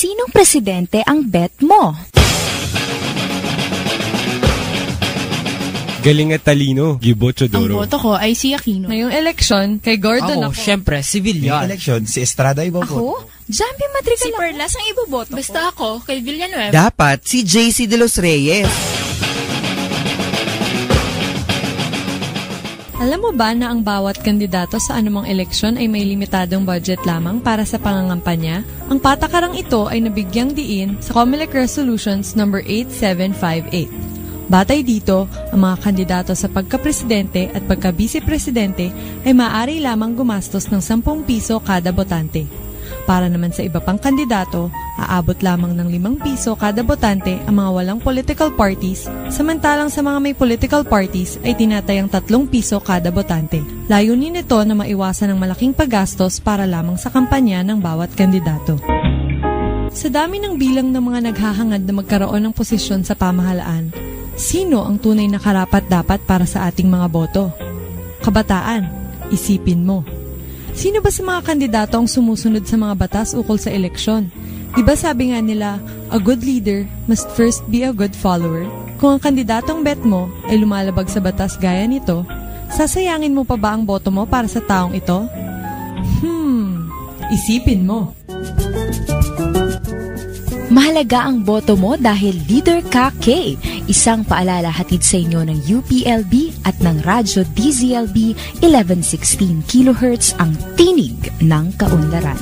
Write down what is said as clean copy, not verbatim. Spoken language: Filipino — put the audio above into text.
Sinong presidente ang bet mo? Galing at talino, Gibo Chodoro. Ang boto ko ay si Aquino. Ngayong eleksyon, kay Gordon ako. Siyempre, si Villar. Ngayong eleksyon, si Estrada Ako? iboboto. Jambi Madrigal Si Perlas ang iboboto Basta ako, kay Villanueva. Dapat si JC De Los Reyes. Alam mo ba na ang bawat kandidato sa anumang eleksyon ay may limitadong budget lamang para sa pangangampanya? Ang patakarang ito ay nabigyang diin sa COMELEC Resolutions No. 8758. Batay dito, ang mga kandidato sa pagka-presidente at pagka-vice-presidente ay maaari lamang gumastos ng 10 piso kada botante. Para naman sa iba pang kandidato, aabot lamang ng 5 piso kada botante ang mga walang political parties, samantalang sa mga may political parties ay tinatayang 3 piso kada botante. Layunin nito na maiwasan ang malaking paggastos para lamang sa kampanya ng bawat kandidato. Sa dami ng bilang ng mga naghahangad na magkaroon ng posisyon sa pamahalaan, sino ang tunay na karapat-dapat para sa ating mga boto? Kabataan, isipin mo. Sino ba sa mga kandidato ang sumusunod sa mga batas ukol sa eleksyon? Diba sabi nga nila, a good leader must first be a good follower? Kung ang kandidatong bet mo ay lumalabag sa batas gaya nito, sasayangin mo pa ba ang boto mo para sa taong ito? Isipin mo. Mahalaga ang boto mo dahil leader ka, K. Isang paalala hatid sa inyo ng UPLB at ng Radyo DZLB 1116 kHz ang tinig ng kaunlaran.